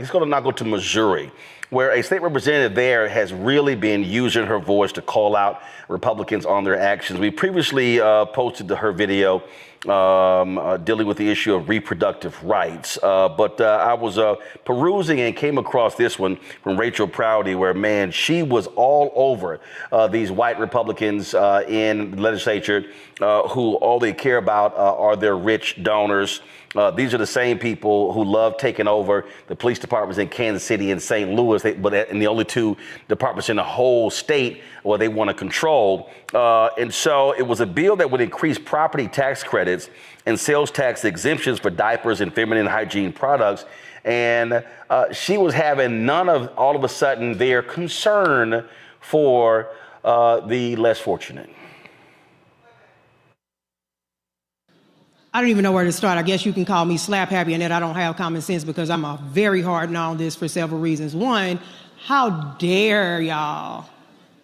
Let's go to Missouri, where a state representative there has really been using her voice to call out Republicans on their actions. We previously posted her video dealing with the issue of reproductive rights. But I was perusing and came across this one from Raychel Proudie, where, man, she was all over these white Republicans in the legislature who all they care about are their rich donors. These are the same people who love taking over the police departments in Kansas City and St. Louis, but in the only two departments in the whole state where they want to control. And so it was a bill that would increase property tax credits and sales tax exemptions for diapers and feminine hygiene products. And she was having none of, all of a sudden, their concern for the less fortunate. I don't even know where to start. I guess you can call me slap happy and that I don't have common sense, because I'm a very hard on this for several reasons. One, how dare y'all?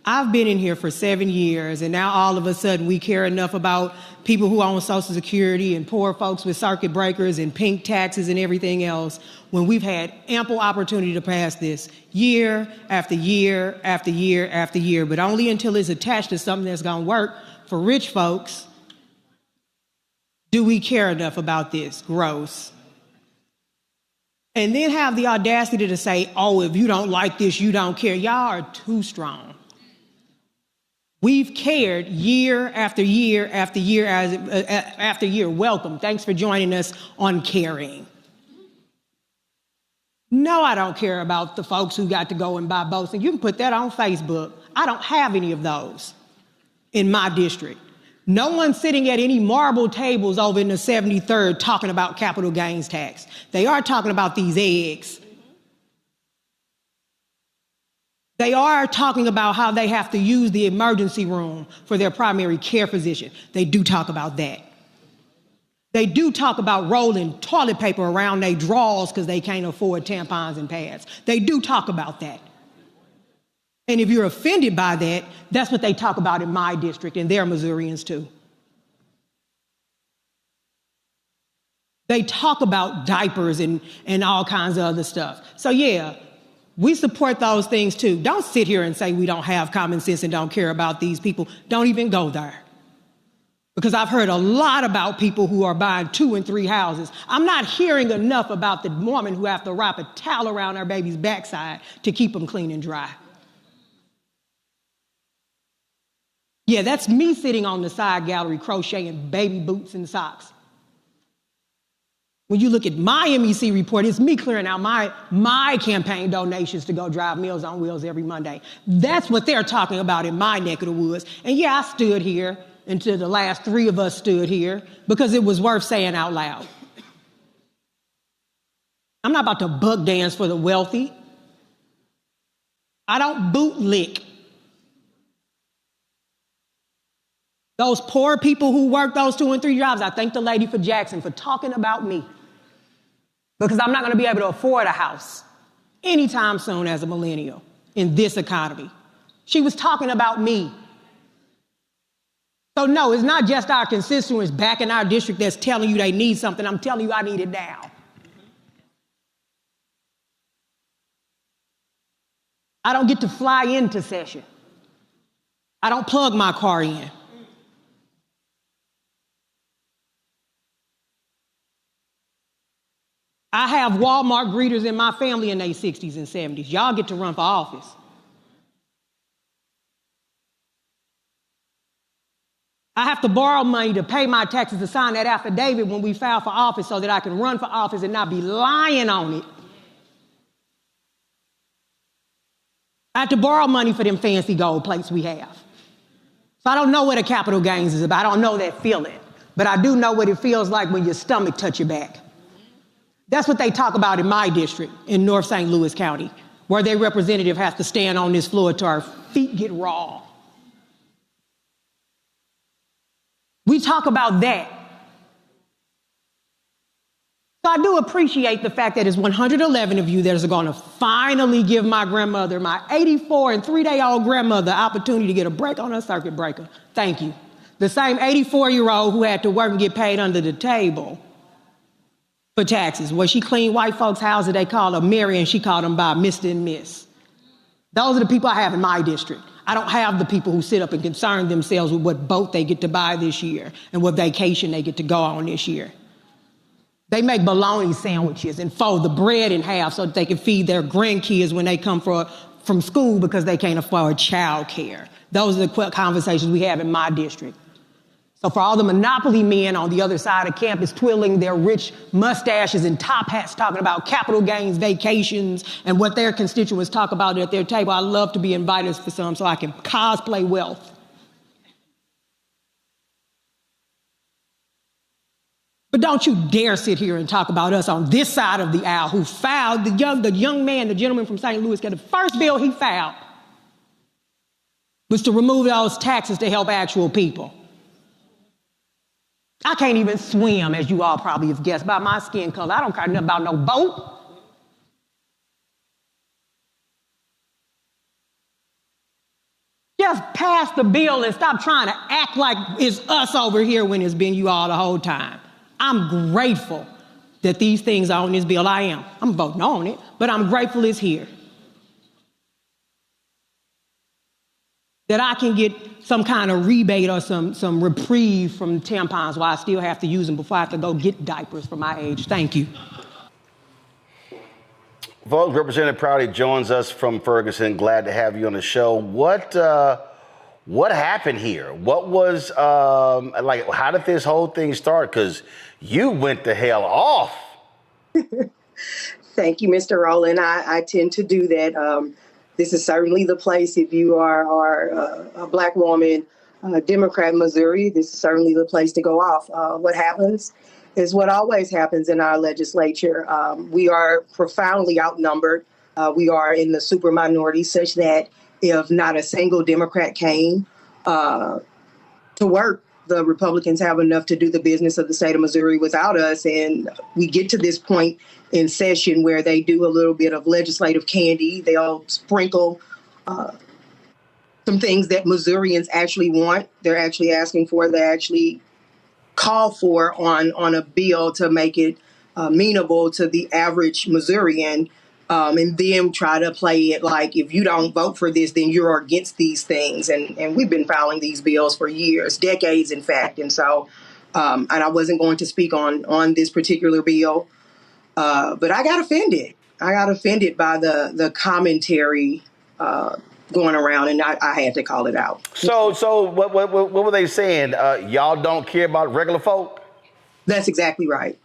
I've been in here for 7 years, and now all of a sudden we care enough about people who own Social Security and poor folks with circuit breakers and pink taxes and everything else, when we've had ample opportunity to pass this year after year after year after year, but only until it's attached to something that's going to work for rich folks do we care enough about this. Gross. And then have the audacity to say, oh, if you don't like this, you don't care. Y'all are too strong. We've cared year after year after year after year. Welcome. Thanks for joining us on Caring. No, I don't care about the folks who got to go and buy boats. And you can put that on Facebook. I don't have any of those in my district. No one's sitting at any marble tables over in the 73rd talking about capital gains tax. They are talking about these eggs. They are talking about how they have to use the emergency room for their primary care physician. They do talk about that. They do talk about rolling toilet paper around their drawers because they can't afford tampons and pads. They do talk about that. And if you're offended by that, that's what they talk about in my district, and they're Missourians too. They talk about diapers and all kinds of other stuff. So yeah, we support those things too. Don't sit here and say we don't have common sense and don't care about these people. Don't even go there. Because I've heard a lot about people who are buying 2 and 3 houses. I'm not hearing enough about the woman who have to wrap a towel around her baby's backside to keep them clean and dry. Yeah, that's me sitting on the side gallery crocheting baby boots and socks. When you look at my MEC report, it's me clearing out my campaign donations to go drive Meals on Wheels every Monday. That's what they're talking about in my neck of the woods. And yeah, I stood here until the last 3 of us stood here because it was worth saying out loud. I'm not about to buck dance for the wealthy. I don't bootlick. Those poor people who work those 2 and 3 jobs, I thank the lady for Jackson for talking about me, because I'm not going to be able to afford a house anytime soon as a millennial in this economy. She was talking about me. So no, it's not just our constituents back in our district that's telling you they need something. I'm telling you I need it now. I don't get to fly into session. I don't plug my car in. I have Walmart greeters in my family in their 60s and 70s. Y'all get to run for office. I have to borrow money to pay my taxes to sign that affidavit when we file for office so that I can run for office and not be lying on it. I have to borrow money for them fancy gold plates we have. So I don't know what a capital gains is about. I don't know that feeling. But I do know what it feels like when your stomach touch your back. That's what they talk about in my district in North St. Louis County, where their representative has to stand on this floor till our feet get raw. We talk about that. So I do appreciate the fact that it's 111 of you that are going to finally give my grandmother, my 84 and 3-day-old grandmother, the opportunity to get a break on her circuit breaker. Thank you. The same 84-year-old who had to work and get paid under the table for taxes. Where she cleaned white folks' houses, they called her Mary, and she called them by Mr. and Miss. Those are the people I have in my district. I don't have the people who sit up and concern themselves with what boat they get to buy this year and what vacation they get to go on this year. They make bologna sandwiches and fold the bread in half so that they can feed their grandkids when they come from school because they can't afford child care. Those are the conversations we have in my district. So for all the monopoly men on the other side of campus twirling their rich mustaches and top hats talking about capital gains vacations and what their constituents talk about at their table, I love to be invited for some so I can cosplay wealth. But don't you dare sit here and talk about us on this side of the aisle who filed, the young man, the gentleman from St. Louis, the first bill he filed was to remove those taxes to help actual people. I can't even swim, as you all probably have guessed, by my skin color. I don't care nothing about no boat. Just pass the bill and stop trying to act like it's us over here when it's been you all the whole time. I'm grateful that these things are on this bill. I am. I'm voting on it, but I'm grateful it's here. That I can get some kind of rebate or some reprieve from tampons while I still have to use them before I have to go get diapers for my age. Thank you. Folks, Representative Proudie joins us from Ferguson. Glad to have you on the show. What happened here? What was, how did this whole thing start? Because you went the hell off. Thank you, Mr. Roland. I tend to do that. This is certainly the place, if you are a Black woman, Democrat in Missouri, this is certainly the place to go off. What happens is what always happens in our legislature. We are profoundly outnumbered. We are in the super minority such that if not a single Democrat came to work, the Republicans have enough to do the business of the state of Missouri without us. And we get to this point in session where they do a little bit of legislative candy. They'll sprinkle some things that Missourians actually want. They're actually asking for, they actually call for on a bill to make it amenable to the average Missourian. And then try to play it like, if you don't vote for this, then you're against these things. And we've been filing these bills for years, decades, in fact. And so, and I wasn't going to speak on this particular bill, but I got offended. I got offended by the commentary going around, and I had to call it out. So what were they saying? Y'all don't care about regular folk? That's exactly right.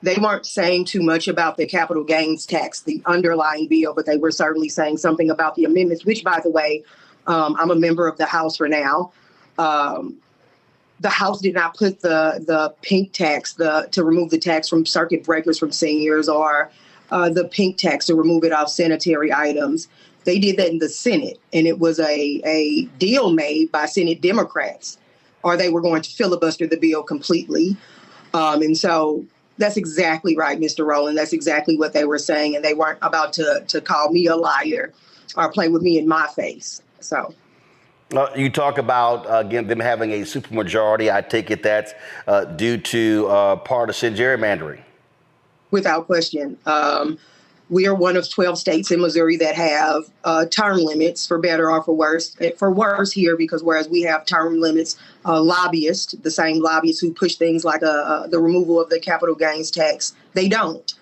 They weren't saying too much about the capital gains tax, the underlying bill, but they were certainly saying something about the amendments, which, by the way, I'm a member of the House for now. The House did not put the pink tax, to remove the tax from circuit breakers from seniors, or the pink tax to remove it off sanitary items. They did that in the Senate, and it was a deal made by Senate Democrats, or they were going to filibuster the bill completely. And so that's exactly right, Mr. Roland. That's exactly what they were saying, and they weren't about to call me a liar or play with me in my face. So. You talk about, again, them having a supermajority. I take it that's due to partisan gerrymandering. Without question. We are one of 12 states in Missouri that have term limits, for better or for worse. For worse here, because whereas we have term limits, lobbyists, the same lobbyists who push things like the removal of the capital gains tax, they don't.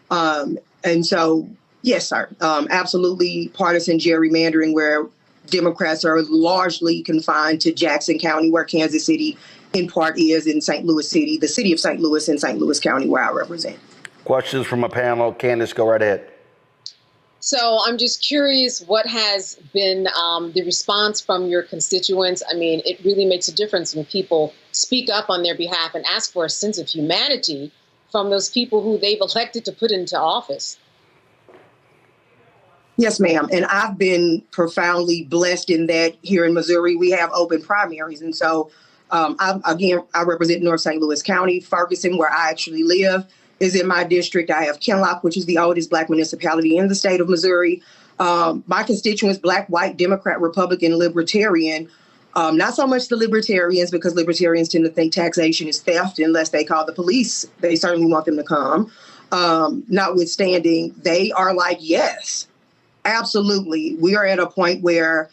And so, yes, sir, absolutely partisan gerrymandering where Democrats are largely confined to Jackson County, where Kansas City in part is, in St. Louis City, the city of St. Louis and St. Louis County, where I represent. Questions from a panel. Candace, go right ahead. So I'm just curious, what has been the response from your constituents? I mean, it really makes a difference when people speak up on their behalf and ask for a sense of humanity from those people who they've elected to put into office. Yes, ma'am. And I've been profoundly blessed in that here in Missouri, we have open primaries. And so, I represent North St. Louis County. Ferguson, where I actually live, is in my district. I have Kinloch, which is the oldest Black municipality in the state of Missouri. My constituents, Black, white, Democrat, Republican, Libertarian, Not so much the libertarians, because libertarians tend to think taxation is theft unless they call the police. They certainly want them to come. Notwithstanding, they are like, yes, absolutely. We are at a point where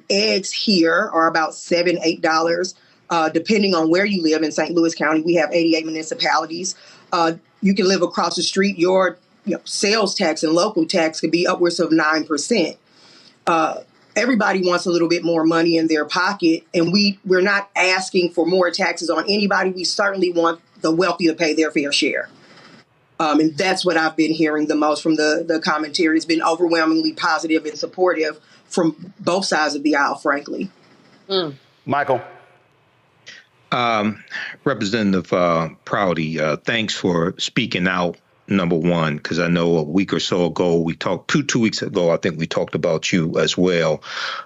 eggs here are about $7, $8, depending on where you live in St. Louis County. We have 88 municipalities. You can live across the street. Your sales tax and local tax could be upwards of 9%. Everybody wants a little bit more money in their pocket, and we're not asking for more taxes on anybody. We certainly want the wealthy to pay their fair share. And that's what I've been hearing the most from the commentary. It's been overwhelmingly positive and supportive from both sides of the aisle, frankly. Michael. Representative Proudie, thanks for speaking out. Number one, because I know a week or so ago, we talked 2 weeks ago, I think we talked about you as well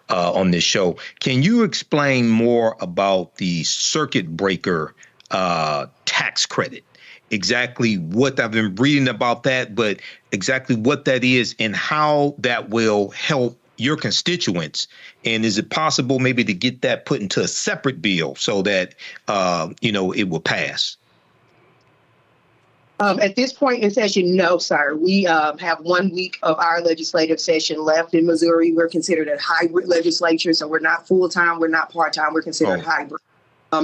on this show. Can you explain more about the circuit breaker tax credit? Exactly what I've been reading about that, but exactly what that is and how that will help your constituents. And is it possible maybe to get that put into a separate bill so that, it will pass? At this point in session, no, sir. We have 1 week of our legislative session left in Missouri. We're considered a hybrid legislature, so we're not full-time, we're not part-time, we're considered hybrid.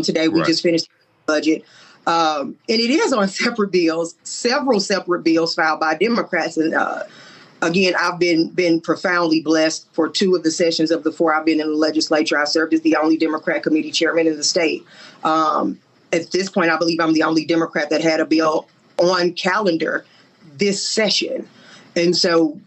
Today, we just finished the budget. And it is on separate bills, several separate bills filed by Democrats. And again, I've been profoundly blessed for 2 of the sessions of the 4 I've been in the legislature. I served as the only Democrat committee chairman in the state. At this point, I believe I'm the only Democrat that had a bill on calendar this session. And so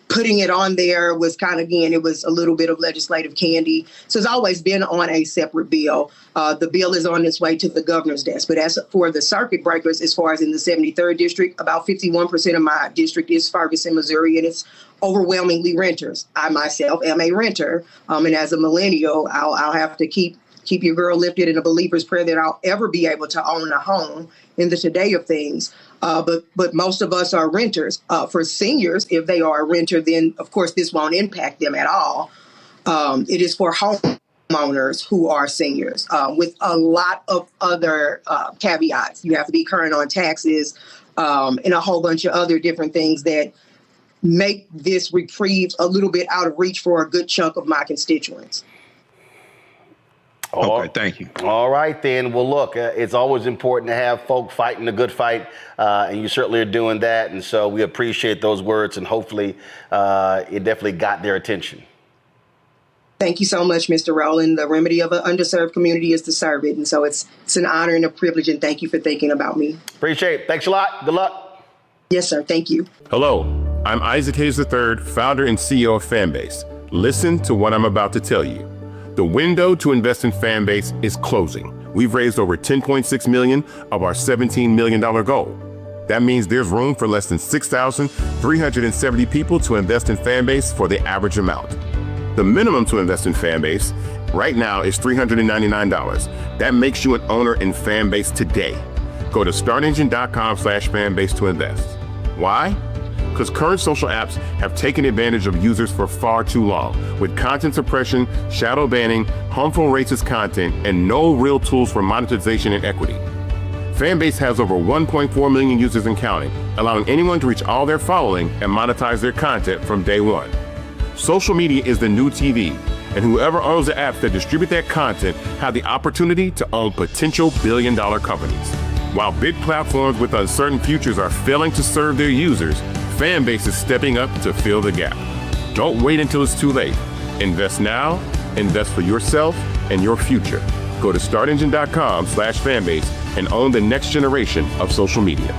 putting it on there was kind of, again, it was a little bit of legislative candy. So it's always been on a separate bill. The bill is on its way to the governor's desk. But as for the circuit breakers, as far as in the 73rd district, about 51% of my district is Ferguson, Missouri, and it's overwhelmingly renters. I myself am a renter. And as a millennial, I'll have to keep your girl lifted in a believer's prayer that I'll ever be able to own a home in the today of things. But most of us are renters. For seniors, if they are a renter, then of course this won't impact them at all. It is for homeowners who are seniors with a lot of other caveats. You have to be current on taxes and a whole bunch of other different things that make this reprieve a little bit out of reach for a good chunk of my constituents. Okay, thank you. All right, then. Well, look, it's always important to have folk fighting the good fight, and you certainly are doing that. And so we appreciate those words, and hopefully it definitely got their attention. Thank you so much, Mr. Roland. The remedy of an underserved community is to serve it. And so it's an honor and a privilege, and thank you for thinking about me. Appreciate it. Thanks a lot. Good luck. Yes, sir. Thank you. Hello, I'm Isaac Hayes III, founder and CEO of Fanbase. Listen to what I'm about to tell you. The window to invest in Fanbase is closing. We've raised over $10.6 million of our $17 million goal. That means there's room for less than 6,370 people to invest in Fanbase for the average amount. The minimum to invest in Fanbase right now is $399. That makes you an owner in Fanbase today. Go to startengine.com/fanbase to invest. Why? Because current social apps have taken advantage of users for far too long, with content suppression, shadow banning, harmful racist content, and no real tools for monetization and equity. Fanbase has over 1.4 million users and counting, allowing anyone to reach all their following and monetize their content from day one. Social media is the new TV, and whoever owns the apps that distribute that content have the opportunity to own potential billion-dollar companies. While big platforms with uncertain futures are failing to serve their users, Fanbase is stepping up to fill the gap. Don't wait until it's too late. Invest now, invest for yourself and your future. Go to startengine.com/fanbase and own the next generation of social media.